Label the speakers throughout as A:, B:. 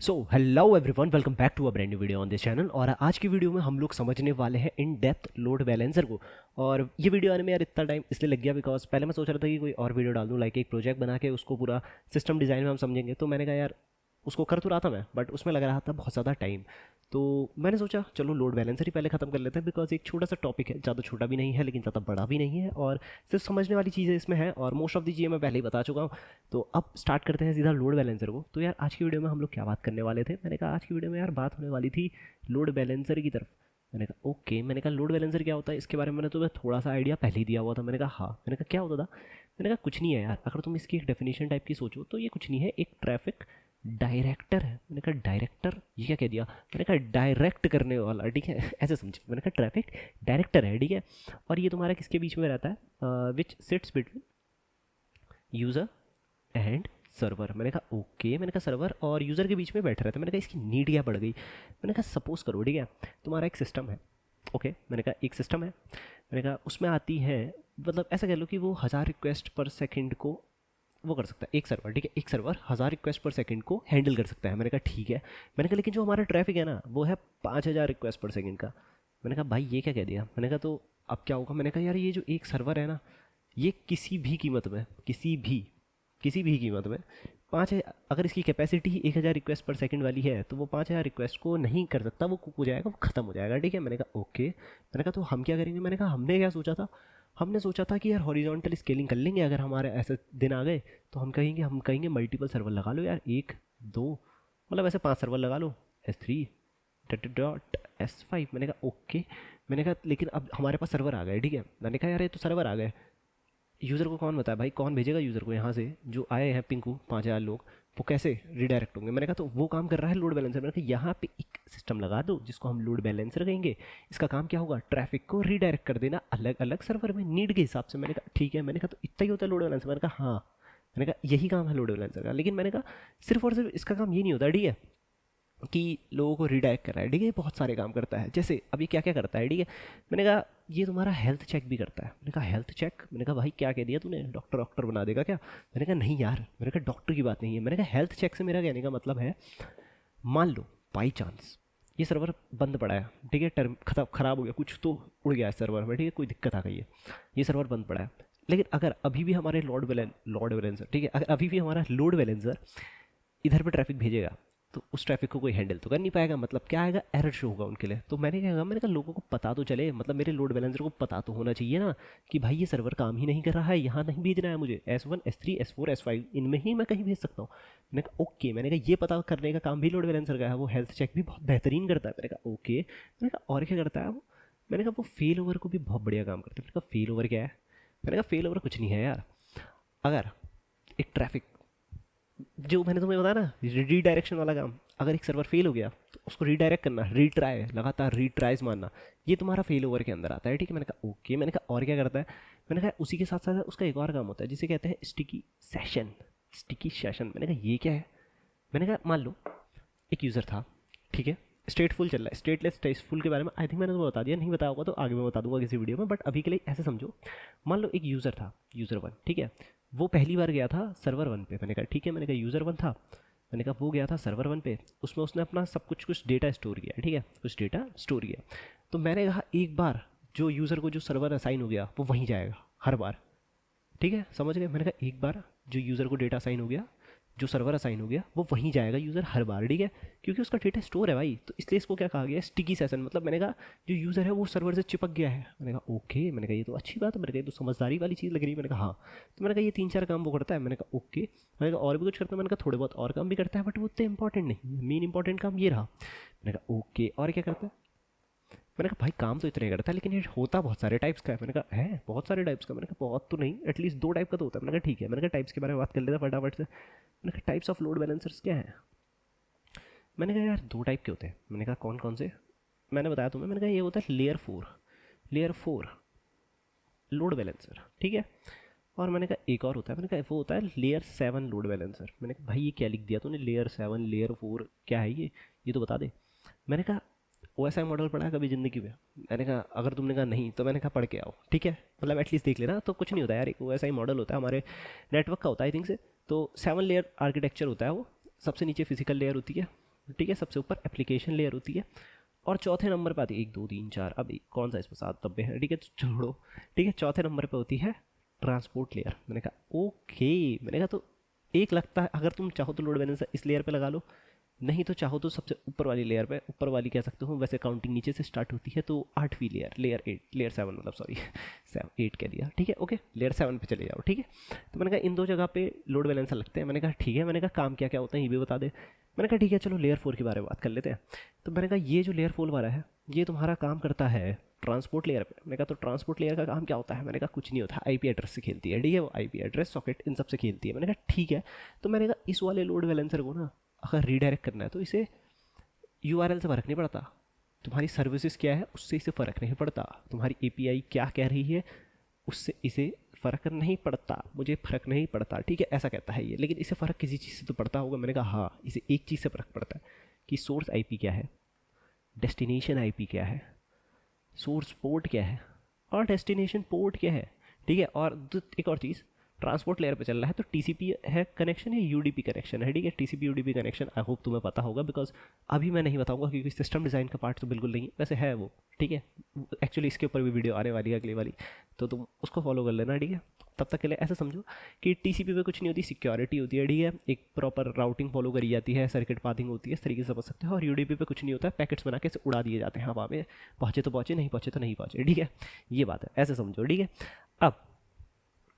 A: So hello everyone, welcome back to a brand new video on this channel. और आज की video में हम लोग समझने वाले हैं इन डेप्थ लोड बैलेंसर को। और ये वीडियो आने में यार इतना टाइम इसलिए लग गया बिकॉज पहले मैं सोच रहा था कि कोई और वीडियो डाल दूँ, लाइक एक प्रोजेक्ट बना के उसको पूरा सिस्टम डिज़ाइन में हम समझेंगे। तो मैंने कहा यार उसको कर तो रहा था मैं, बट उसमें लग रहा था बहुत ज़्यादा टाइम। तो मैंने सोचा चलो लोड बैलेंसर ही पहले ख़त्म कर लेते हैं, बिकॉज एक छोटा सा टॉपिक है, ज़्यादा छोटा भी नहीं है लेकिन ज़्यादा बड़ा भी नहीं है, और सिर्फ समझने वाली चीज़ें इसमें हैं और मोस्ट ऑफ दी चीज़ें मैं पहले ही बता चुका हूँ। तो अब स्टार्ट करते हैं सीधा लोड बैलेंसर को। तो यार आज की वीडियो में हम लोग क्या बात करने वाले थे, मैंने कहा आज की वीडियो में यार बात होने वाली थी लोड बैलेंसर की तरफ। मैंने कहा ओके, मैंने कहा लोड बैलेंसर क्या होता है, इसके बारे में मैंने तुम्हें थोड़ा सा आइडिया पहले ही दिया हुआ था। मैंने कहा हाँ, मैंने कहा क्या होता था, मैंने कहा कुछ नहीं है यार, अगर तुम इसकी एक डेफिनेशन टाइप की सोचो तो ये कुछ नहीं है, एक ट्रैफिक डायरेक्टर है। मैंने कहा डायरेक्टर, ये क्या कह दिया, मैंने कहा डायरेक्ट करने वाला, ठीक है ऐसे समझे। मैंने कहा ट्रैफिक डायरेक्टर है, ठीक है। और ये तुम्हारा किसके बीच में रहता है, which sits between user and server. मैंने कहा ओके, मैंने कहा सर्वर और यूज़र के बीच में बैठे रहते हैं। मैंने कहा इसकी नीड क्या बढ़ गई। मैंने कहा सपोज करो, ठीक है, तुम्हारा एक सिस्टम है। ओके, मैंने कहा एक सिस्टम है, मैंने कहा उसमें आती है, मतलब ऐसा कह लो कि वो 1000 रिक्वेस्ट पर सेकंड को वो कर सकता है एक सर्वर, ठीक है। एक सर्वर 1000 रिक्वेस्ट पर सेकंड को हैंडल कर सकता है। मैंने कहा ठीक है। मैंने कहा लेकिन जो हमारा ट्रैफिक है ना वो है 5000 रिक्वेस्ट पर सेकंड का। मैंने कहा भाई ये क्या कह दिया। मैंने कहा तो अब क्या होगा। मैंने कहा यार ये जो एक सर्वर है ना, ये किसी भी कीमत में, किसी भी कीमत में पाँच, अगर इसकी कैपेसिटी ही 1000 रिक्वेस्ट पर सेकंड वाली है तो वो 5000 रिक्वेस्ट को नहीं कर सकता, वो कुक हो जाएगा, वो ख़त्म हो जाएगा, ठीक है। मैंने कहा ओके। मैंने कहा तो हम क्या करेंगे। मैंने कहा हमने क्या सोचा था, हमने सोचा था कि यार हॉरिजॉन्टल स्केलिंग कर लेंगे। अगर हमारे ऐसे दिन आ गए तो हम कहेंगे मल्टीपल सर्वर लगा लो यार, एक दो, मतलब ऐसे 5 सर्वर लगा लो, S3 डॉट S5। मैंने कहा ओके। मैंने कहा लेकिन अब हमारे पास सर्वर आ गए, ठीक है। मैंने कहा यार ये तो सर्वर आ गए, यूज़र को कौन बताया भाई, कौन भेजेगा यूज़र को यहाँ से, जो आए हैं पिंकू 5000 लोग, वो कैसे रिडायरेक्ट होंगे। मैंने कहा तो वो काम कर रहा है लोड बैलेंसर। मैंने कहा यहाँ पे एक सिस्टम लगा दो जिसको हम लोड बैलेंसर कहेंगे। इसका काम क्या होगा, ट्रैफिक को रिडायरेक्ट कर देना अलग अलग सर्वर में नीड के हिसाब से। मैंने कहा ठीक है। मैंने कहा तो इतना ही होता है लोड बैलेंसर। मैंने कहा हाँ, मैंने कहा यही काम है लोड बैलेंसर का। लेकिन मैंने कहा सिर्फ और सिर्फ इसका काम ये नहीं होता, ठीक है, कि लोगों को रिडायरेक्ट कर रहा है, ठीक है, बहुत सारे काम करता है। जैसे अभी क्या क्या करता है, ठीक है। मैंने कहा ये तुम्हारा हेल्थ चेक भी करता है। मैंने कहा हेल्थ चेक, मैंने कहा भाई क्या कह दिया तूने, डॉक्टर डॉक्टर बना देगा क्या। मैंने कहा नहीं यार, मैंने कहा डॉक्टर की बात नहीं है। मैंने कहा हेल्थ चेक से मेरा कहने का मतलब है, मान लो बाई चांस ये सर्वर बंद पड़ा है, ठीक है, टर्म खराब हो गया, कुछ तो उड़ गया है सर्वर में, ठीक है, कोई दिक्कत आ गई है, ये सर्वर बंद पड़ा है। लेकिन अगर अभी भी हमारे लॉर्ड बैलेंसर, ठीक है, अगर अभी भी हमारा लोड बैलेंसर इधर पे ट्रैफिक भेजेगा तो उस ट्रैफिक को कोई हैंडल तो कर नहीं पाएगा। मतलब क्या आएगा, एरर शो होगा उनके लिए। तो मैंने क्या कहा, मैंने कहा लोगों को पता तो चले, मतलब मेरे लोड बैलेंसर को पता तो होना चाहिए ना कि भाई ये सर्वर काम ही नहीं कर रहा है, यहाँ नहीं भेजना है मुझे, S1 S3 S4 S5 इनमें ही मैं कहीं भेज सकता हूँ। मैंने कहा ओके। मैंने कहा ये पता करने का काम भी लोड बैलेंसर का है, वो हेल्थ चेक भी बहुत बेहतरीन करता है। मैंने कहा ओके। मैंने कहा और क्या करता है वो। मैंने कहा वो फेल ओवर को भी बहुत बढ़िया काम करता है। मैंने कहा फेल ओवर क्या है। मैंने कहा फेल ओवर कुछ नहीं है यार, अगर एक ट्रैफिक, जो मैंने तुम्हें बताया ना रीडायरेक्शन वाला काम, अगर एक सर्वर फेल हो गया तो उसको रीडायरेक्ट करना, रीट्राई, लगातार रीट्राइज मारना, ये तुम्हारा फेल ओवर के अंदर आता है, ठीक है। मैंने कहा ओके। मैंने कहा और क्या करता है। मैंने कहा उसी के साथ साथ उसका एक और काम होता है जिसे कहते हैं स्टिकी सेशन, स्टिकी सेशन। मैंने कहा ये क्या है। मैंने कहा मान लो एक यूज़र था, ठीक है, स्टेटफुल चल रहा है, स्टेटलेस स्टेटफुल के बारे में आई थिंक मैंने तुम्हें बता दिया, नहीं बताया होगा तो आगे मैं बता दूंगा किसी वीडियो में, बट अभी के लिए ऐसे समझो। मान लो एक यूज़र था, यूज़र 1, ठीक है, वो पहली बार गया था सर्वर 1 पे। मैंने कहा ठीक है। मैंने कहा यूज़र 1 था, मैंने कहा वो गया था सर्वर 1 पे, उसमें उसने अपना सब कुछ डेटा स्टोर किया, ठीक है, कुछ डेटा स्टोर किया। तो मैंने कहा एक बार जो यूज़र को जो सर्वर असाइन हो गया वो वहीं जाएगा हर बार, ठीक है, समझ गए। मैंने कहा एक बार जो यूज़र को डेटा असाइन हो गया, जो सर्वर असाइन हो गया, वो वहीं जाएगा यूज़र हर बार, ठीक है, क्योंकि उसका डेटा स्टोर है भाई। तो इसलिए इसको क्या कहा गया, स्टिकी सेशन। मतलब मैंने कहा जो यूज़र है वो सर्वर से चिपक गया है। मैंने कहा ओके। मैंने कहा ये तो अच्छी बात है, मैंने कहा ये तो समझदारी वाली चीज़ लग रही है। मैंने कहा हाँ। तो मैंने कहा ये 3-4 काम वो करता है। मैंने कहा ओके। मैंने कहा और भी कुछ करता है। मैंने कहा थोड़े बहुत और काम भी करता है, बट वो उतने इंपॉर्टेंट नहीं है, मेन इंपॉर्टेंट काम ये रहा। मैंने कहा ओके और क्या करता है। मैंने कहा भाई काम तो इतने करता है लेकिन ये होता बहुत सारे टाइप्स का है। मैंने कहा है बहुत सारे टाइप्स का। मैंने कहा बहुत तो नहीं, एटलीस्ट 2 टाइप का तो होता है। मैंने कहा ठीक है। मैंने कहा टाइप्स के बारे में बात कर लेता फटाफट से। मैंने कहा टाइप्स ऑफ लोड बैलेंसर्स क्या है। मैंने कहा यार 2 टाइप के होते हैं। मैंने कहा कौन कौन से। मैंने बताया तुम्हें। मैंने कहा ये होता है लेयर 4 लोड बैलेंसर, ठीक है। और मैंने कहा एक और होता है, मैंने कहा वो होता है लेयर 7 लोड बैलेंसर। मैंने कहा भाई ये क्या लिख दिया तूने, लेयर 7 लेयर 4 क्या है ये तो बता दे। मैंने कहा OSI मॉडल पढ़ा है कभी ज़िंदगी में। मैंने कहा अगर तुमने कहा नहीं तो मैंने कहा पढ़ के आओ, ठीक है, मतलब एटलीस्ट देख लेना। तो कुछ नहीं होता यार, एक OSI मॉडल होता है हमारे नेटवर्क का होता है आई थिंक से। तो 7 लेयर आर्किटेक्चर होता है वो। सबसे नीचे फिजिकल लेयर होती है, ठीक है, सबसे ऊपर एप्लीकेशन लेयर होती है, और चौथे नंबर पे आती है 1 2 3 4, अब कौन सा इसमें 7 90 है, ठीक है, तो छोड़ो। ठीक है, चौथे नंबर पे होती है ट्रांसपोर्ट लेयर। मैंने कहा ओके, मैंने कहा तो एक लगता है अगर तुम चाहो तो लोड बैलेंसर इस लेयर पे लगा लो, नहीं तो चाहो तो सबसे ऊपर वाली लेयर पे, ऊपर वाली कह सकते हो, वैसे काउंटिंग नीचे से स्टार्ट होती है, तो 8वीं लेयर, लेयर 8, लेयर 7 मतलब, सॉरी 8 कह दिया, ठीक है, ओके, लेयर 7 पे चले जाओ। ठीक है, तो मैंने कहा इन दो जगह पे लोड बैलेंसर लगते हैं। मैंने कहा ठीक है, मैंने कहा काम क्या क्या होता है ये भी बता दे। मैंने कहा ठीक है, चलो लेयर 4 के बारे में बात कर लेते हैं। तो मैंने कहा ये जो लेयर 4 वाला है ये तुम्हारा काम करता है ट्रांसपोर्ट लेयर पे। मैंने कहा तो ट्रांसपोर्ट लेयर का काम क्या होता है? मैंने कहा कुछ नहीं होता, आईपी एड्रेस से खेलती है, ठीक है, वो आईपी एड्रेस सॉकेट इन सब से खेलती है। मैंने कहा ठीक है, तो मैंने कहा इस वाले लोड बैलेंसर को ना अगर रीडायरेक्ट करना है तो इसे यूआरएल से फ़र्क नहीं पड़ता, तुम्हारी सर्विसेज क्या है उससे इसे फ़र्क नहीं पड़ता, तुम्हारी एपीआई क्या कह रही है उससे इसे फ़र्क नहीं पड़ता, मुझे फ़र्क नहीं पड़ता। ठीक है, ऐसा कहता है ये, लेकिन इसे फ़र्क किसी चीज़ से तो पड़ता होगा। मैंने कहा हाँ, इसे एक चीज़ से फ़र्क पड़ता है कि सोर्स आईपी क्या है, डेस्टिनेशन आईपी क्या है, सोर्स पोर्ट क्या है और डेस्टिनेशन पोर्ट क्या है। ठीक है, और एक और चीज़, ट्रांसपोर्ट लेयर पे चल रहा है तो टीसीपी है कनेक्शन है, यूडीपी कनेक्शन है। ठीक है, TCP UDP connection I hope तुम्हें पता होगा, बिकॉज अभी मैं नहीं बताऊंगा क्योंकि सिस्टम डिज़ाइन का पार्ट तो बिल्कुल नहीं है, वैसे है वो। ठीक है, एक्चुअली इसके ऊपर भी वीडियो आने वाली है अगली वाली, तो तुम उसको फॉलो कर लेना। ठीक है, तब तक के लिए ऐसा समझो कि टीसीपी पे कुछ नहीं होती, सिक्योरिटी होती है। ठीक है, एक प्रॉपर राउटिंग फॉलो करी जाती है, सर्किट पाथिंग होती है, इस तरीके से समझ सकते हो। और यूडीपी पे कुछ नहीं होता है, पैकेट्स बना के इसे उड़ा दिए जाते हैं हवा में, पहुँचे तो पहुँचे, नहीं पहुँचे तो नहीं पहुँचे। ठीक है, ये बात है, ऐसे समझो। ठीक है, अब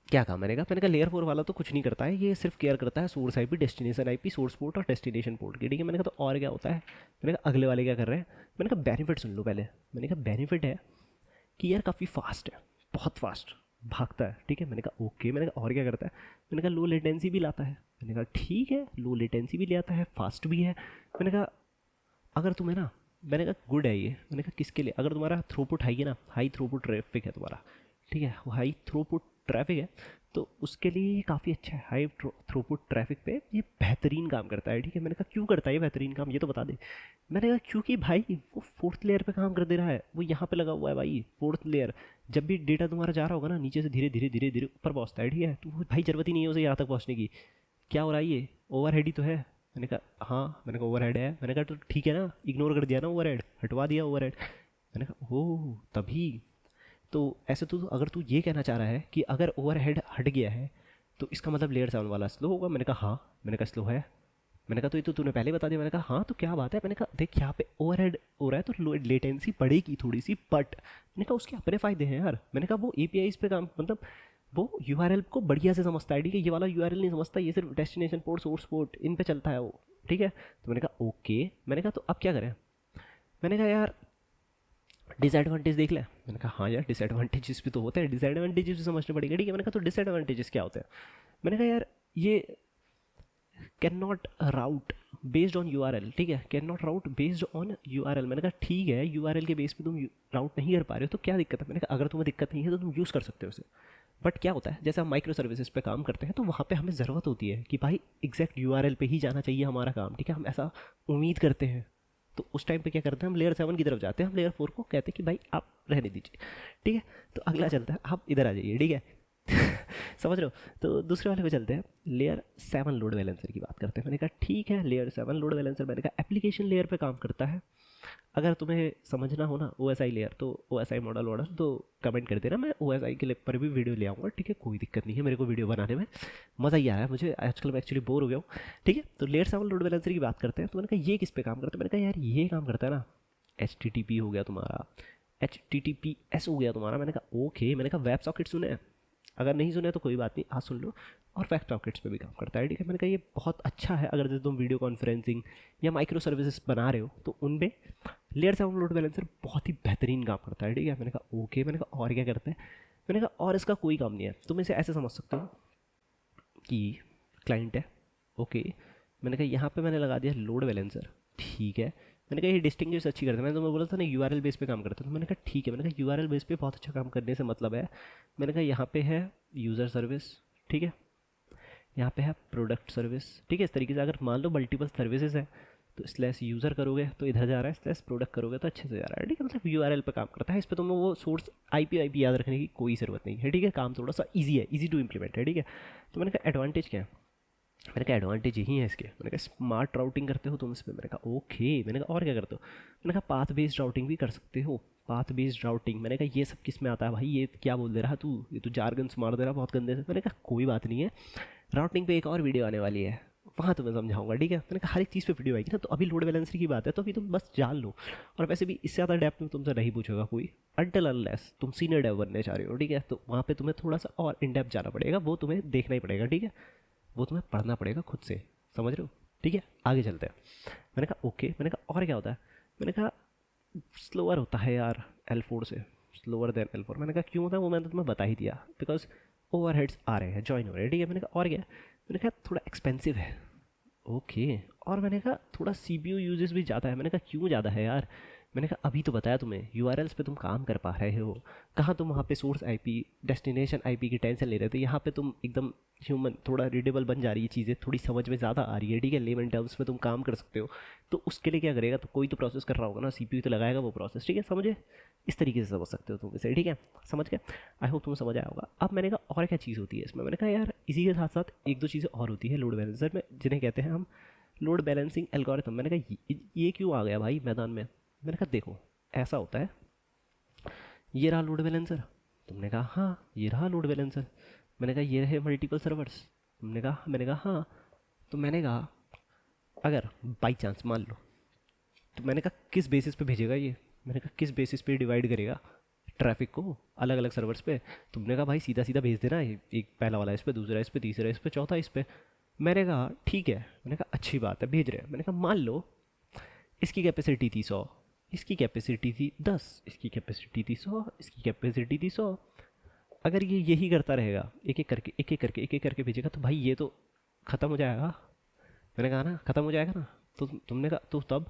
A: क्या काम? मैंने कहा लेयर 4 वाला तो कुछ नहीं करता है, ये सिर्फ केयर करता है source IP, destination IP, source port और डेस्टिनेशन पोर्ट की। ठीक है, मैंने कहा तो और क्या होता है? मैंने कहा अगले वाले क्या कर रहे हैं। मैंने कहा बेनिफिट सुन लो पहले। मैंने कहा बेनिफिट है कि यार काफ़ी फास्ट है, बहुत फास्ट भागता है। ठीक है, मैंने कहा ओके। मैंने कहा और क्या करता है? मैंने कहा लो लेटेंसी भी लाता है। मैंने कहा ठीक है, लो लेटेंसी भी ले आता है, फास्ट भी है। मैंने कहा अगर तुम्हें ना, मैंने कहा गुड है ये। मैंने कहा किसके लिए? अगर तुम्हारा थ्रूपुट हाई है ना, हाई थ्रूपुट ट्रैफिक है तुम्हारा, ठीक है, वो हाई थ्रूपुट ट्रैफिक है, तो उसके लिए ये काफ़ी अच्छा है। हाई थ्रूपुट ट्रैफिक पे ये बेहतरीन काम करता है। ठीक है, मैंने कहा क्यों करता है ये बेहतरीन काम, ये तो बता दे। मैंने कहा क्योंकि भाई वो फोर्थ लेयर पे काम कर दे रहा है, वो यहाँ पे लगा हुआ है भाई, फोर्थ लेयर। जब भी डेटा तुम्हारा जा रहा होगा ना, नीचे से धीरे धीरे धीरे धीरे ऊपर पहुँचता है। ठीक है, तो भाई ज़रूरत ही नहीं है उसे यहाँ तक पहुँचने की। क्या हो रहा है ये, ओवर ही तो है। मैंने कहा हाँ, मैंने कहा ओवर है। मैंने कहा तो ठीक है ना, इग्नोर कर दिया ना ओवर हटवा दिया ओवर। मैंने कहा ओह तभी। तो ऐसे तो अगर तू ये कहना चाह रहा है कि अगर ओवरहेड हट गया है तो इसका मतलब लेयर 7 वाला स्लो होगा। मैंने कहा हाँ। मैंने कहा स्लो है। मैंने कहा तो ये तो तूने पहले बता दिया। मैंने कहा हाँ, तो क्या बात है? मैंने कहा देख यहाँ पे ओवरहेड हो रहा है तो लेटेंसी बढ़ेगी थोड़ी सी, बट मैंने कहा उसके अपने फ़ायदे हैं यार। मैंने कहा वो एपीआईज पे काम, मतलब वो यूआरएल को बढ़िया से समझता है। ठीक है, ये वाला यूआरएल नहीं समझता, ये सिर्फ डेस्टिनेशन पोर्ट, सोर्स पोर्ट, इन पे चलता है वो। ठीक है, तो मैंने कहा ओके। मैंने कहा तो अब क्या करें? मैंने कहा यार डिसएडवांटेज देख ले। मैंने कहा हाँ यार, डिसएडवांटेजेस भी तो होते हैं, डिसएडवांटेजेस भी समझने पड़ेगा। ठीक है, मैंने कहा तो डिसएडवांटेजेस क्या होते हैं? मैंने कहा यार ये can not route based on URL. ठीक है, can not route based on URL. मैंने कहा ठीक है, यूआरएल के बेस पे तुम राउट नहीं कर पा रहे हो तो क्या दिक्कत है? मैंने कहा अगर तुम्हें दिक्कत नहीं है तो तुम यूज़ कर सकते हो उसे। बट क्या होता है, जैसे हम माइक्रो सर्विसेज पे काम करते हैं तो वहाँ पे हमें ज़रूरत होती है कि भाई एग्जैक्ट यूआरएल पे ही जाना चाहिए हमारा काम। ठीक है, हम ऐसा उम्मीद करते हैं, तो उस टाइम पे क्या करते हैं, हम लेयर 7 की तरफ जाते हैं। हम लेयर 4 को कहते हैं कि भाई आप रहने दीजिए। ठीक है, तो अगला चलता है, आप इधर आ जाइए। ठीक है समझ रहे हो? तो दूसरे वाले पे चलते हैं, लेयर 7 लोड बैलेंसर की बात करते हैं। मैंने कहा ठीक है, लेयर 7 लोड बैलेंसर मैंने कहा एप्लीकेशन लेयर पे काम करता है। अगर तुम्हें समझना हो ना OSI लेयर, तो OSI मॉडल तो कमेंट कर देना, मैं OSI के लिए पर भी वीडियो ले आऊँगा। ठीक है, कोई दिक्कत नहीं है, मेरे को वीडियो बनाने में मज़ा ही आ रहा है मुझे आजकल, मैं एक्चुअली बोर हो गया हूँ। ठीक है, तो लेयर 7 लोड बैलेंसर की बात करते हैं। तो मैंने कहा ये किस पे काम करता है? मैंने कहा यार ये काम करता है ना, HTTP हो गया तुम्हारा, HTTPS हो गया तुम्हारा। मैंने कहा ओके। मैंने कहा वेब सॉकेट सुने हैं? अगर नहीं सुने तो कोई बात नहीं, आज सुन लो। और वेब सॉकेट्स पे भी काम करता है। ठीक है, मैंने कहा ये बहुत अच्छा है अगर जैसे तुम वीडियो कॉन्फ्रेंसिंग या माइक्रो सर्विसेज बना रहे हो तो उनमें लेयर 7 लोड बैलेंसर बहुत ही बेहतरीन काम करता है। ठीक है, मैंने कहा ओके। मैंने कहा और क्या करता है? मैंने कहा और इसका कोई काम नहीं है। तुम इसे ऐसे समझ सकते हो कि क्लाइंट है, ओके। मैंने कहा यहाँ पे मैंने लगा दिया लोड बैलेंसर। ठीक है, मैंने कहा ये डिस्टिंग्विश अच्छी करता है। मैंने तुम्हें बोला था ना यूआरएल बेस पे काम करता है, तो मैंने कहा ठीक है। मैंने कहा यूआरएल बेस पे बहुत अच्छा काम करने से मतलब है, मैंने कहा यहाँ पे है यूज़र सर्विस। ठीक है, यहाँ पे है प्रोडक्ट सर्विस। ठीक है, इस तरीके से अगर मान लो मल्टीपल सर्विसेज है तो स्लैश यूज़र करोगे तो इधर जा रहा है, स्लैश प्रोडक्ट करोगे तो अच्छे से जा रहा है। ठीक है, मतलब यूआरएल पे काम करता है। इस पर तुम्हें वो सोर्स आईपी याद रखने की कोई ज़रूरत नहीं है। ठीक है, काम थोड़ा सा ईजी है, ईजी टू इम्प्लीमेंट है। ठीक है, तो मैंने कहा एडवांटेज क्या है? मैंने कहा एडवांटेज यही है इसके। मैंने कहा स्मार्ट राउटिंग करते हो तुम इस पर। मैंने कहा ओके। मैंने कहा और क्या करते हो? मैंने कहा पाथ बेस्ड राउटिंग भी कर सकते हो। पाथ बेस्ड राउटिंग, मैंने कहा ये सब किस में आता है भाई? ये क्या बोल दे रहा तू? ये तू जारगन्स मार दे रहा बहुत गंदे से। मैंने कहा कोई बात नहीं है, राउटिंग पे एक और वीडियो आने वाली है, वहाँ तुम्हें समझाऊंगा, ठीक है। मैंने कहा हर एक चीज़ पे वीडियो आएगी ना, तो अभी लोड बैलेंसर की बात है तो अभी तुम बस जान लो। और वैसे भी इससे ज़्यादा डेप्थ में तुमसे नहीं पूछेगा कोई, अनटिल अनलेस तुम सीनियर डेव बनने चाह रहे हो, ठीक है। तो वहाँ पे तुम्हें थोड़ा सा और इन डेप्थ जाना पड़ेगा, वो तुम्हें देखना ही पड़ेगा, ठीक है। वो तुम्हें पढ़ना पड़ेगा खुद से, समझ रहे हो? ठीक है, आगे चलते हैं। मैंने कहा ओके। मैंने कहा और क्या होता है? मैंने कहा स्लोअर होता है यार L4 से, स्लोअर देन L4। मैंने कहा क्यों होता है? वो मैंने तुम्हें बता ही दिया, बिकॉज ओवरहेड्स आ रहे हैं, ज्वाइन हो रहे हैं, ठीक है। मैंने कहा और क्या? मैंने कहा थोड़ा एक्सपेंसिव है। ओके। और मैंने कहा थोड़ा CPU यूजेस भी ज़्यादा है। मैंने कहा क्यों ज़्यादा है यार? मैंने कहा अभी तो बताया तुम्हें, URLs पे तुम काम कर पा रहे हो, कहाँ तुम वहाँ पे सोर्स IP डेस्टिनेशन IP की टेंशन ले रहे थे, यहाँ पे तुम एकदम ह्यूमन, थोड़ा रीडेबल बन जा रही है चीज़ें, थोड़ी समझ में ज़्यादा आ रही है, ठीक है। लेमन टर्म्स में तुम काम कर सकते हो। तो उसके लिए क्या करेगा? तो कोई तो प्रोसेस कर रहा होगा ना, CPU तो लगाएगा वो प्रोसेस, ठीक है। समझे? इस तरीके से समझ सकते हो तुम इसे, ठीक है। समझ गए? आई होप तुम्हें समझ आया होगा। अब मैंने कहा और क्या चीज़ होती है इसमें? मैंने कहा यार इसी के साथ साथ एक दो चीज़ें और होती है लोड बैलेंसर में, जिन्हें कहते हैं हम लोड बैलेंसिंग एल्गोरिथम। मैंने कहा ये क्यों आ गया भाई मैदान में? मैंने कहा देखो ऐसा होता है, ये रहा लोड बैलेंसर। तुमने कहा हाँ ये रहा लोड बैलेंसर। मैंने कहा ये रहे मल्टीपल सर्वर्स। तुमने कहा, मैंने कहा हाँ। तो मैंने कहा अगर बाई चांस मान लो, तो मैंने कहा किस बेसिस पे भेजेगा ये? मैंने कहा किस बेसिस पे डिवाइड करेगा ट्रैफिक को अलग अलग सर्वर्स पे? तुमने कहा भाई सीधा सीधा भेज देना, एक पहला वाला इस पे, दूसरा इस पे, तीसरा इस पे, चौथा इस पे। मैंने कहा ठीक है। मैंने कहा अच्छी बात है भेज रहे हैं। मैंने कहा मान लो इसकी कैपेसिटी थी 100, इसकी कैपेसिटी थी 10, इसकी कैपेसिटी थी 100, इसकी कैपेसिटी थी 100। अगर ये यही करता रहेगा, एक एक करके एक एक करके एक एक करके भेजेगा, तो भाई ये तो ख़त्म हो जाएगा। मैंने कहा ना ख़त्म हो जाएगा ना। तो तुमने कहा तो तब?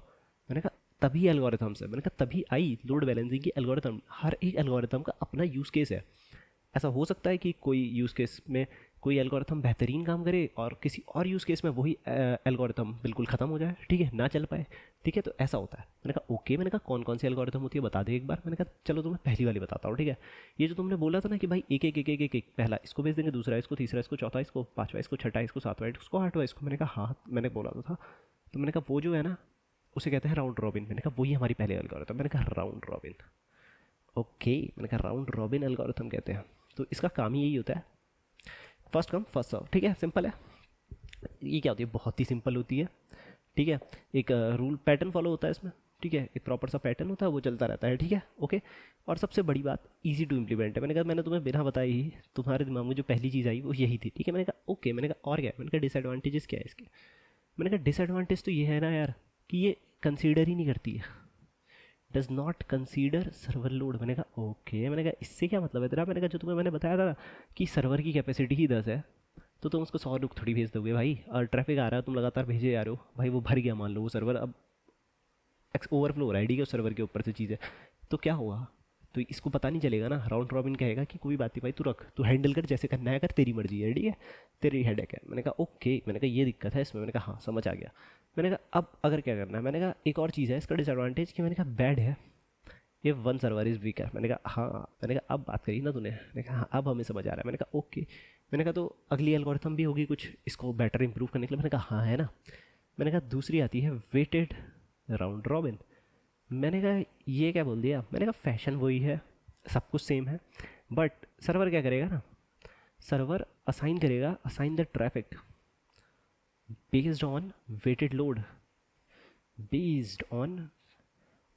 A: मैंने कहा तभी एल्गोरिथम्स है। मैंने कहा तभी आई लोड बैलेंसिंग की एल्गोरिथम। हर एक एल्गोरिथम का अपना यूज़ केस है। ऐसा हो सकता है कि कोई यूज़ केस में कोई एल्गोरिथम बेहतरीन काम करे और किसी और यूज़ केस में वही एल्गोरिथम बिल्कुल ख़त्म हो जाए, ठीक है, ना चल पाए, ठीक है। तो ऐसा होता है। मैंने कहा ओके। मैंने कहा कौन कौन सी एल्गोरिथम होती है बता दे एक बार। मैंने कहा चलो तुम्हें पहली वाली बताता हूँ, ठीक है। ये जो तुमने बोला था ना कि भाई एक एक एक एक एक एक, पहला इसको भेज देंगे, दूसरा इसको, तीसरा इसको, चौथा इसको, पाँचवा इसको, छठा इसको, सातवां इसको, आठवां इसको। मैंने कहा हाँ मैंने बोला तो था। तो मैंने कहा वो जो है ना उसे कहते हैं राउंड रॉबिन। मैंने कहा वही हमारी पहले एल्गोरिथम। मैंने कहा राउंड रॉबिन, ओके। मैंने कहा राउंड रॉबिन एल्गोरिथम कहते हैं। तो इसका काम ही यही होता है, फर्स्ट कम फर्स्ट सर्व, ठीक है, सिंपल है। ये क्या होती है? बहुत ही सिंपल होती है, ठीक है। एक रूल पैटर्न फॉलो होता है इसमें, ठीक है। एक प्रॉपर सा पैटर्न होता है, वो चलता रहता है, ठीक है, ओके। और सबसे बड़ी बात इजी टू इम्प्लीमेंट है। मैंने कहा मैंने तुम्हें बिना बताए ही तुम्हारे दिमाग में जो पहली चीज़ आई वो यही थी, ठीक है। मैंने कहा ओके। मैंने कहा और क्या है? मैंने कहा डिसएडवांटेजेस क्या है इसके? मैंने कहा डिसएडवांटेज तो ये है ना यार कि ये कंसीडर ही नहीं करती है, does not consider server load. मैंने कहा ओके। मैंने कहा इससे क्या मतलब है तेरा? मैंने कहा जो तुम्हें मैंने बताया था कि सर्वर की कैपेसिटी ही 10 है, तो तुम उसको 100 लोग थोड़ी भेज दोगे भाई। और ट्रैफिक आ रहा है, तुम लगातार भेजे जा रहे हो भाई, वो भर गया मान लो वो सर्वर, अब ओवरफ्लो हो रहा है, ठीक है, उस सर्वर के ऊपर से चीज़ें, तो क्या होगा? तो इसको पता नहीं चलेगा ना। राउंड रॉबिन कहेगा कि कोई बात नहीं भाई, तू रख, तू हैंडल कर, जैसे करना है कर, तेरी मर्जी है, ठीक है, तेरी हेडेक है। मैंने कहा ओके। मैंने कहा ये दिक्कत है इसमें। मैंने कहा हाँ समझ आ गया। मैंने कहा अब अगर क्या करना है? मैंने कहा एक और चीज़ है इसका डिसएडवांटेज कि मैंने कहा बैड है, ये वन सर्वर इज़ वीक है। मैंने कहा हाँ। मैंने कहा अब बात करी ना तूने? मैंने कहा हाँ अब हमें समझ आ रहा है। मैंने कहा ओके। मैंने कहा तो अगली एल्गोरिथम भी होगी कुछ इसको बेटर इंप्रूव करने के लिए? मैंने कहा हाँ है ना। मैंने कहा दूसरी आती है वेटेड राउंड रॉबिन। मैंने कहा ये क्या बोल दिया? मैंने कहा फैशन वही है, सब कुछ सेम है, बट सर्वर क्या करेगा ना, सर्वर असाइन करेगा, assign the traffic based on weighted load, based on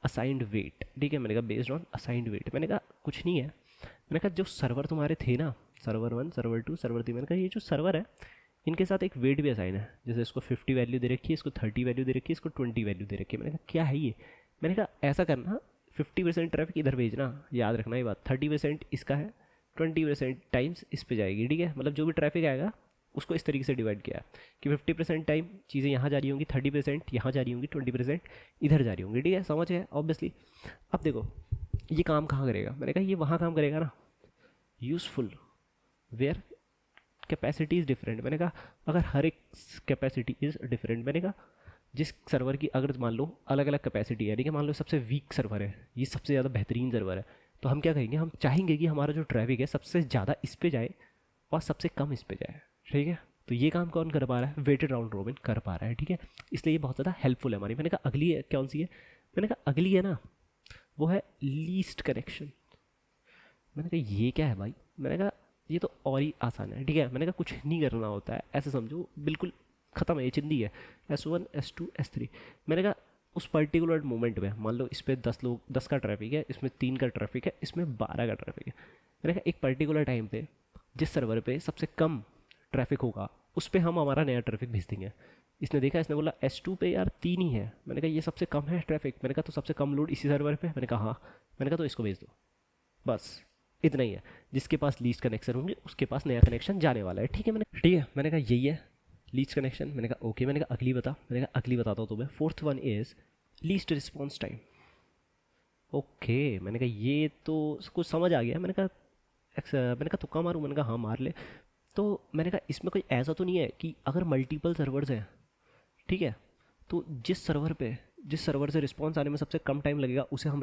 A: assigned weight, ठीक है। मैंने कहा बेस्ड ऑन असाइंड वेट। मैंने कहा कुछ नहीं है। मैंने कहा जो सर्वर तुम्हारे थे ना, सर्वर 1, सर्वर 2, सर्वर 3, मैंने कहा ये जो सर्वर है इनके साथ एक वेट भी असाइन है। जैसे इसको 50 वैल्यू दे रखी है, इसको 30 वैल्यू दे रखी है, इसको 20 वैल्यू दे रखी है। मैंने कहा क्या है ये? मैंने कहा ऐसा करना, 50% ट्रैफिक इधर भेजना, याद रखना ये बात, 30% इसका है, 20% टाइम्स इस पे जाएगी, ठीक है। मतलब जो भी ट्रैफिक आएगा उसको इस तरीके से डिवाइड किया कि 50% टाइम चीज़ें यहाँ जा रही होंगी, 30% यहाँ जा रही होंगी, 20% इधर जा रही होंगी, ठीक है, समझ गए ऑब्वियसली। अब देखो ये काम कहाँ करेगा? मैंने कहा ये वहाँ काम करेगा ना, useful where capacity is different. मैंने कहा अगर हर एक कैपेसिटी इज़ डिफरेंट, मैंने कहा जिस सर्वर की अगर मान लो अलग अलग कैपेसिटी है, ठीक है, मान लो सबसे वीक सर्वर है, ये सबसे ज़्यादा बेहतरीन सर्वर है, तो हम क्या कहेंगे? हम चाहेंगे कि हमारा जो ट्रैफिक है सबसे ज़्यादा इस पे जाए और सबसे कम इस पे जाए, ठीक है। तो ये काम कौन कर पा रहा है, वेटेड राउंड रॉबिन कर पा रहा है, ठीक है। इसलिए ये बहुत ज़्यादा हेल्पफुल है हमारी। मैंने कहा अगली है कौन सी है, मैंने कहा अगली है ना वो है लीस्ट कनेक्शन। मैंने कहा ये क्या है भाई, मैंने कहा ये तो और ही आसान है, ठीक है। मैंने कहा कुछ नहीं करना होता है, ऐसे समझो बिल्कुल ख़त्म है, ये चिंदी है, S1 S2 S3। मैंने कहा उस पर्टिकुलर मोमेंट में मान लो इस पर 10 का ट्रैफिक है, इसमें 3 का ट्रैफिक है, इसमें 12 का ट्रैफिक है। मैंने कहा एक पर्टिकुलर टाइम पे जिस सर्वर पे सबसे कम ट्रैफिक होगा उस पर हम हमारा नया ट्रैफिक भेज देंगे। इसने देखा, इसने बोला S2 पे यार 3 ही है। मैंने कहा ये सबसे कम है ट्रैफिक। मैंने कहा तो सबसे कम लोड इसी सर्वर पे। मैंने कहा हाँ। मैंने कहा तो इसको भेज दो, बस इतना ही है। जिसके पास लीस्ट कनेक्शन होंगे उसके पास नया कनेक्शन जाने वाला है, ठीक है। मैंने कहा यही है लीस्ट कनेक्शन। मैंने कहा ओके। मैंने कहा अगली बता। मैंने कहा अगली बताता हूँ तुम्हें। Fourth one is least response time. Okay, मैंने कहा ये तो कुछ समझ आ गया। मैंने कहा तुक्का मारूँ, मैंने कहा हाँ मार ले। तो मैंने कहा इसमें कोई ऐसा तो नहीं है कि अगर मल्टीपल सर्वर्स हैं, ठीक है, तो जिस सर्वर से रिस्पॉन्स आने में सबसे कम टाइम लगेगा उसे हम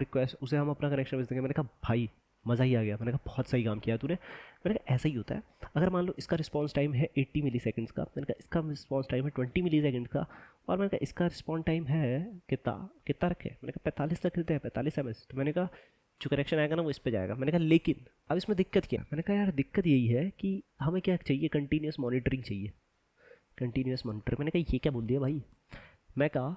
A: अपना कनेक्शन भेज देंगे। मैंने कहा भाई मज़ा ही आ गया। मैंने कहा बहुत सही काम किया तूने। मैंने कहा ऐसा ही होता है। अगर मान लो इसका रिस्पॉन्स टाइम है 80 मिली सेकेंड्स का, मैंने कहा इसका रिस्पॉन्स टाइम है 20 मिली सेकेंड्स का, और मैंने कहा इसका रिस्पॉन्स टाइम है कितना कितना रखे, मैंने कहा 45 तक रखते हैं, 45 ms। तो मैंने कहा जो कनेक्शन आएगा ना वो इस पर जाएगा। मैंने कहा लेकिन अब इसमें दिक्कत क्या है, मैंने कहा यार दिक्कत यही है कि हमें क्या चाहिए, कंटिन्यूस मॉनिटरिंग चाहिए, कंटिन्यूस मॉनिटर। मैंने कहा ये क्या बोल दिया भाई। मैं कहा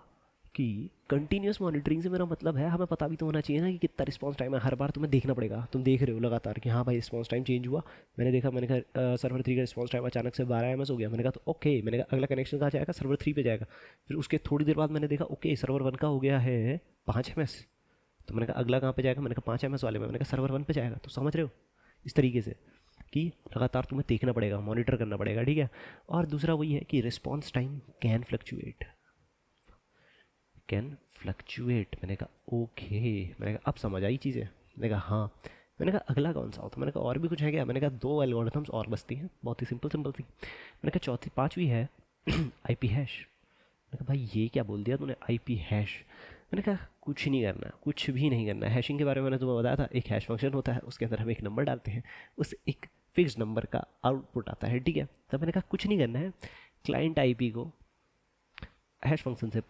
A: कि कंटिन्यूस मॉनिटरिंग से मेरा मतलब है हमें पता भी तो होना चाहिए ना कि कितना रिस्पॉन्स टाइम है। हर बार तुम्हें देखना पड़ेगा, तुम देख रहे हो लगातार कि हाँ भाई रिस्पॉन्स टाइम चेंज हुआ। मैंने देखा, मैंने कहा सर्वर 3 का रिस्पॉन्स टाइम अचानक से 12 ms हो गया। मैंने कहा तो ओके। मैंने कहा अगला कनेक्शन कहाँ जाएगा, सर्वर 3 पे जाएगा। फिर उसके थोड़ी देर बाद मैंने देखा ओके सर्वर 1 का हो गया है 5 ms। तो मैंने कहा अगला कहाँ पे जाएगा, मैंने कहा 5 ms वाले में। मैंने कहा सर्वर 1 पे जाएगा। तो समझ रहे हो इस तरीके से कि लगातार तुम्हें देखना पड़ेगा, मॉनिटर करना पड़ेगा, ठीक है। और दूसरा वही है कि रिस्पॉन्स टाइम कैन फ्लक्चुएट। मैंने कहा ओके। मैंने कहा अब समझ आई चीज़ें। मैंने कहा हाँ। मैंने कहा अगला कौन सा होता, मैंने कहा और भी कुछ है क्या। मैंने कहा 2 एल्गोरिथम्स और बचती हैं, बहुत ही सिंपल थी। मैंने कहा चौथी पाँचवीं है IP हैश। मैंने कहा भाई ये क्या बोल दिया तूने, IP हैश। मैंने कहा कुछ नहीं करना, कुछ भी नहीं करना। हैशिंग के बारे में मैंने तुम्हें बताया था, एक हैश फंक्शन होता है, उसके अंदर हम एक नंबर डालते हैं, उस एक फिक्स नंबर का आउटपुट आता है, ठीक है। तब मैंने कहा कुछ नहीं करना है, क्लाइंट IP को हैश फंक्शन से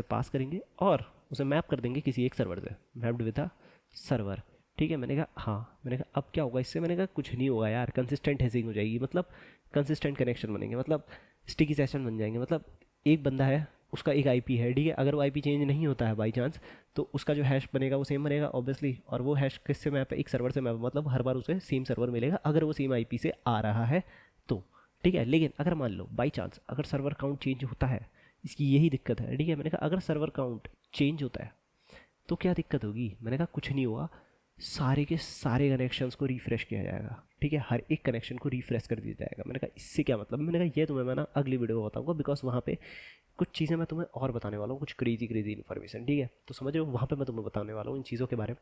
A: पास करेंगे और उसे मैप कर देंगे किसी एक सर्वर से, मैप्ड विद अ सर्वर, ठीक है। मैंने कहा हाँ। मैंने कहा अब क्या होगा इससे, मैंने कहा कुछ नहीं होगा यार, कंसिस्टेंट हैशिंग हो जाएगी, मतलब कंसिस्टेंट कनेक्शन बनेंगे, मतलब स्टिकी सेशन बन जाएंगे। मतलब एक बंदा है, उसका एक IP है, ठीक है। अगर वो IP चेंज नहीं होता है बाई चांस, तो उसका जो हैश बनेगा वो सेम बनेगा ऑब्वियसली। और वो हैश किससे मैप है, एक सर्वर से मैप, मतलब हर बार उसे सेम सर्वर मिलेगा अगर वो सेम IP से आ रहा है तो, ठीक है। लेकिन अगर मान लो बाई चांस अगर सर्वर काउंट चेंज होता है, इसकी यही दिक्कत है, ठीक है। मैंने कहा अगर सर्वर काउंट चेंज होता है तो क्या दिक्कत होगी। मैंने कहा कुछ नहीं होगा, सारे के सारे कनेक्शंस को रिफ़्रेश किया जाएगा, ठीक है। हर एक कनेक्शन को रिफ़्रेश कर दिया जाएगा। मैंने कहा इससे क्या मतलब, मैंने कहा ये तुम्हें मैं ना अगली वीडियो में बताऊंगा, बिकॉज वहाँ पे कुछ चीज़ें मैं तुम्हें और बताने वाला हूँ, कुछ क्रेजी इन्फॉर्मेशन, ठीक है। तो समझ रहे हो, वहाँ पे मैं तुम्हें बताने वाला हूँ इन चीज़ों के बारे में।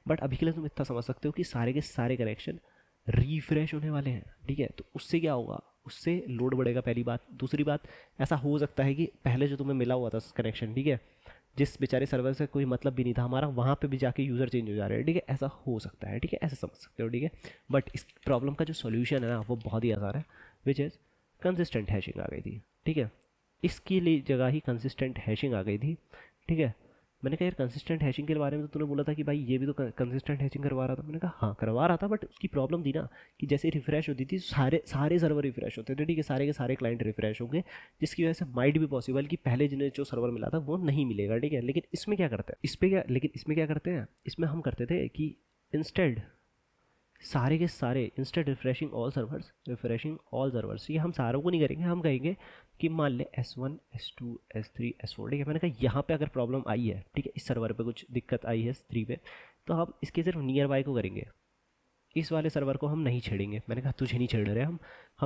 A: बट अभी के लिए तुम इतना समझ सकते हो कि सारे के सारे कनेक्शन रिफ्रेश होने वाले हैं, ठीक है। तो उससे क्या होगा, उससे लोड बढ़ेगा, पहली बात। दूसरी बात, ऐसा हो सकता है कि पहले जो तुम्हें मिला हुआ था कनेक्शन, ठीक है, जिस बेचारे सर्वर से कोई मतलब भी नहीं था हमारा, वहाँ पे भी जाके यूज़र चेंज हो जा रहे हैं, ठीक है। ऐसा हो सकता है, ठीक है, ऐसा समझ सकते हो, ठीक है। बट इस प्रॉब्लम का जो सोल्यूशन है ना वो बहुत ही आसान है, विच इज़ कंसिस्टेंट हैशिंग आ गई थी, ठीक है। इसके लिए जगह ही कंसिस्टेंट हैशिंग आ गई थी, ठीक है। मैंने कहा यार कंसिस्टेंट हैशिंग के बारे में तो तूने बोला था कि भाई ये भी तो कंसिस्टेंट हैशिंग करवा रहा था। मैंने कहा हाँ करवा रहा था, बट उसकी प्रॉब्लम थी ना कि जैसे रिफ्रेश होती थी सारे सर्वर रिफ्रेश होते थे, ठीक है, सारे के सारे क्लाइंट रिफ्रेश होंगे, जिसकी वजह से माइट भी पॉसिबल कि पहले जिन्हें जो सर्वर मिला था वो नहीं मिलेगा, ठीक है। लेकिन इसमें क्या करते हैं, इसमें हम करते थे कि इंस्टेड सारे के सारे इंस्टेड रिफ्रेशिंग ऑल सर्वर्स, ये हम सारों को नहीं करेंगे। हम कहेंगे कि मान ले S1 S2 S3 S4, ठीक है। मैंने कहा यहाँ पे अगर प्रॉब्लम आई है, ठीक है, इस सर्वर पे कुछ दिक्कत आई है S3 पे, तो हम इसके सिर्फ नियर बाय को करेंगे, इस वाले सर्वर को हम नहीं छेड़ेंगे। मैंने कहा तुझे नहीं छेड़ रहे हम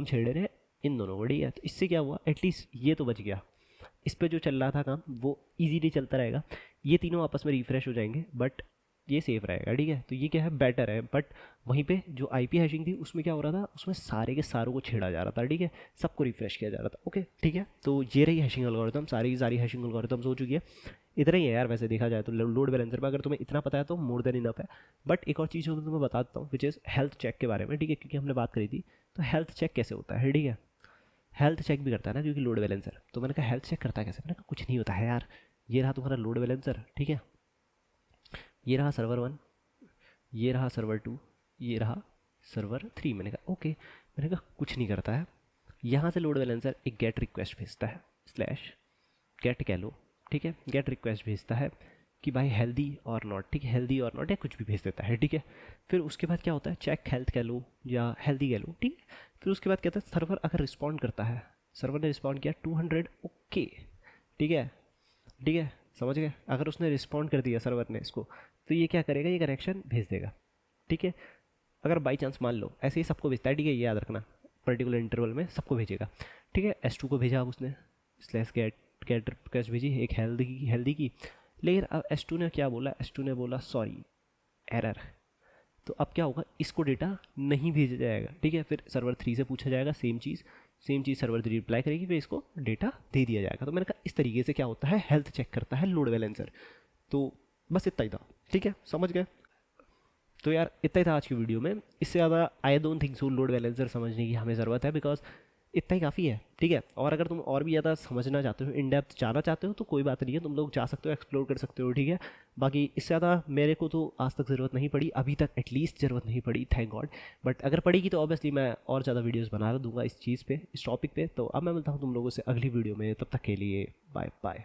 A: छेड़ रहे हैं इन दोनों को, ठीक है। तो इससे क्या हुआ, एटलीस्ट ये तो बच गया, इस पर जो चल रहा था काम वो ईजीली चलता रहेगा, ये तीनों आपस में रिफ्रेश हो जाएंगे, बट ये सेफ रहेगा, ठीक है। तो ये क्या है, बेटर है। बट वहीं पे जो IP हैशिंग थी उसमें क्या हो रहा था, उसमें सारे के सारों को छेड़ा जा रहा था, ठीक है, सबको रिफ्रेश किया जा रहा था, ओके, ठीक है। तो ये रही हैशिंग एल्गोरिथम, सारी हैशिंग एल्गोरिथम्स हो चुकी है। इतना ही है यार वैसे देखा जाए तो लोड बैलेंसर में, अगर तुम्हें इतना पता है तो मोर देन इनफ है। बट एक और चीज़ जो तुम्हें बता देता हूँ विच इज़ हेल्थ चेक के बारे में, ठीक है, क्योंकि हमने बात करी थी। तो हेल्थ चेक कैसे होता है, ठीक है, हेल्थ चेक भी करता है ना क्योंकि लोड बैलेंसर। तो मैंने कहा हेल्थ चेक करता है कैसे, मैंने कहा कुछ नहीं होता है यार। ये रहा तुम्हारा लोड बैलेंसर, ठीक है, ये रहा सर्वर 1, ये रहा सर्वर 2, ये रहा सर्वर 3। मैंने कहा ओके, मैंने कहा कुछ नहीं करता है। यहाँ से लोड बैलेंसर एक गेट रिक्वेस्ट भेजता है, स्लैश गेट कह लो, ठीक है, गेट रिक्वेस्ट भेजता है कि भाई हेल्दी और नॉट, ठीक है, हेल्दी और नॉट या कुछ भी भेज देता है, ठीक है। फिर उसके बाद क्या होता है, चेक हेल्थ कह लो या हेल्दी कह लो, ठीक है। फिर उसके बाद कहता है सर्वर अगर रिस्पॉन्ड करता है, सर्वर ने रिस्पॉन्ड किया 200, ओके, ठीक है, ठीक है, समझ गए। अगर उसने रिस्पॉन्ड कर दिया सर्वर ने इसको, तो ये क्या करेगा, ये कनेक्शन भेज देगा, ठीक है। अगर बाई चांस मान लो ऐसे ही सबको भेजता है, ठीक है, ये याद रखना, पर्टिकुलर इंटरवल में सबको भेजेगा, ठीक है। S2 को भेजा अब उसने, स्लैश गेट रिक्वेस्ट भेजी एक हेल्दी की। लेकिन अब S2 ने क्या बोला, S2 ने बोला सॉरी एरर। तो अब क्या होगा, इसको डेटा नहीं भेजा जाएगा, ठीक है। फिर सर्वर 3 से पूछा जाएगा सेम चीज़ सर्वर 3 रिप्लाई करेगी, फिर इसको डेटा दे दिया जाएगा। तो मैंने कहा इस तरीके से क्या होता है, हेल्थ चेक करता है लोड बैलेंसर। तो बस इतना ही था, ठीक है, समझ गए। तो यार इतना ही था आज की वीडियो में। इससे ज़्यादा I don't think so load balancer समझने की हमें ज़रूरत है, बिकॉज इतना ही काफ़ी है, ठीक है। और अगर तुम और भी ज़्यादा समझना चाहते हो, इन डेप्थ जाना चाहते हो, तो कोई बात नहीं है, तुम लोग जा सकते हो, एक्सप्लोर कर सकते हो, ठीक है। बाकी इससे ज़्यादा मेरे को तो आज तक ज़रूरत नहीं पड़ी, अभी तक एटलीस्ट ज़रूरत नहीं पड़ी, थैंक गॉड। बट अगर पड़ेगी तो ऑब्वियसली मैं और ज़्यादा वीडियोज़ बना दूंगा इस चीज़ पे, इस टॉपिक पे। तो अब मैं मिलता हूँ तुम लोगों से अगली वीडियो में, तब तक के लिए बाय बाय।